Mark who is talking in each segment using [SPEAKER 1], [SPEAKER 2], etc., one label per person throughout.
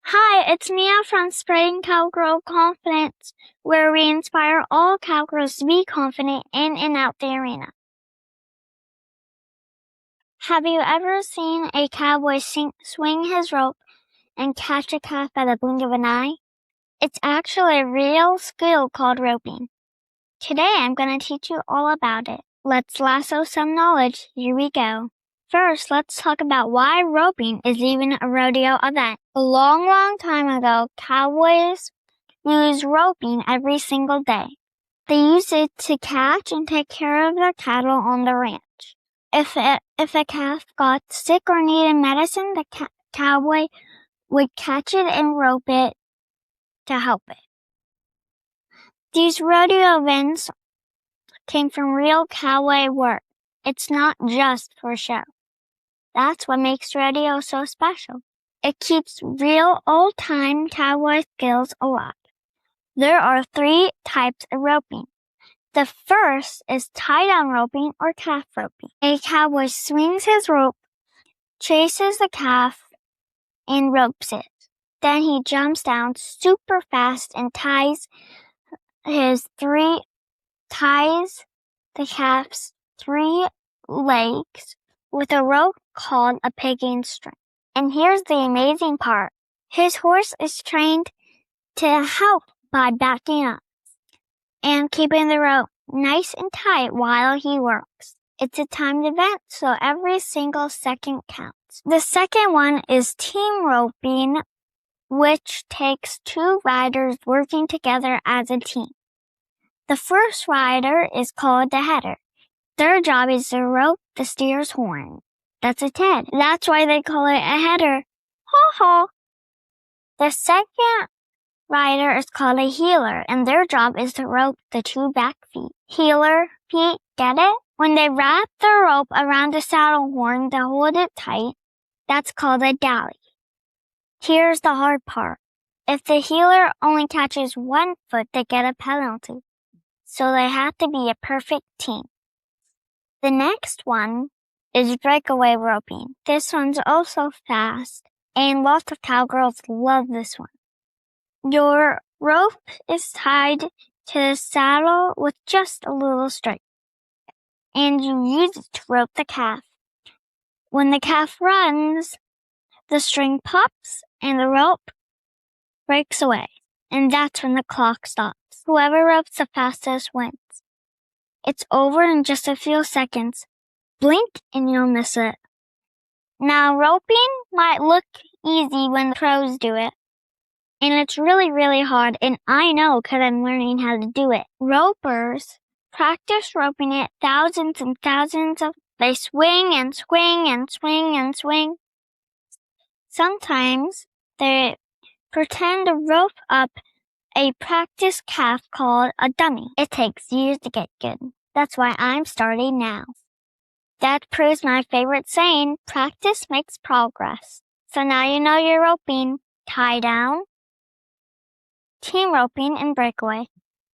[SPEAKER 1] Hi, it's Mia from Spreading Cowgirl Confidence, where we inspire all cowgirls to be confident in and out the arena. Have you ever seen a cowboy swing his rope and catch a calf by the blink of an eye? It's actually a real skill called roping. Today I'm going to teach you all about it. Let's lasso some knowledge. Here we go. First, let's talk about why roping is even a rodeo event. A long time ago, cowboys used roping every single day. They used it to catch and take care of their cattle on the ranch. If a calf got sick or needed medicine, the cowboy would catch it and rope it to help it. These rodeo events came from real cowboy work. It's not just for show. That's what makes rodeo so special. It keeps real old-time cowboy skills alive. There are 3 types of roping. The first is tie-down roping or calf roping. A cowboy swings his rope, chases the calf, and ropes it. Then he jumps down super fast and ties the calf's 3 legs with a rope called a pigging string. And here's the amazing part. His horse is trained to help by backing up and keeping the rope nice and tight while he works. It's a timed event, so every single second counts. The second one is team roping, which takes 2 riders working together as a team. The first rider is called the header. Their job is to rope the steer's horn. That's its head. That's why they call it a header. Ha-ha! The second rider is called a heeler, and their job is to rope the 2 back feet. Heeler feet, get it? When they wrap the rope around the saddle horn to hold it tight, that's called a dolly. Here's the hard part. If the heeler only catches 1 foot, they get a penalty. So they have to be a perfect team. The next one is breakaway roping. This one's also fast, and lots of cowgirls love this one. Your rope is tied to the saddle with just a little string, and you use it to rope the calf. When the calf runs, the string pops and the rope breaks away, and that's when the clock stops. Whoever ropes the fastest wins. It's over in just a few seconds. Blink and you'll miss it. Now, roping might look easy when the pros do it. And it's really hard, and I know because I'm learning how to do it. Ropers practice roping it thousands and thousands of. They swing and swing and swing and swing. Sometimes they pretend to rope up a practice calf called a dummy. It takes years to get good. That's why I'm starting now. That proves my favorite saying, practice makes progress. So now you know your roping, tie down, team roping, and breakaway.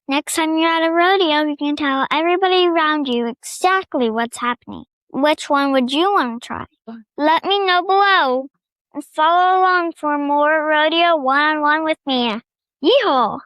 [SPEAKER 1] Next time you're at a rodeo, you can tell everybody around you exactly what's happening. Which one would you want to try? Let me know below and follow along for more rodeo one-on-one with me. Yeehaw!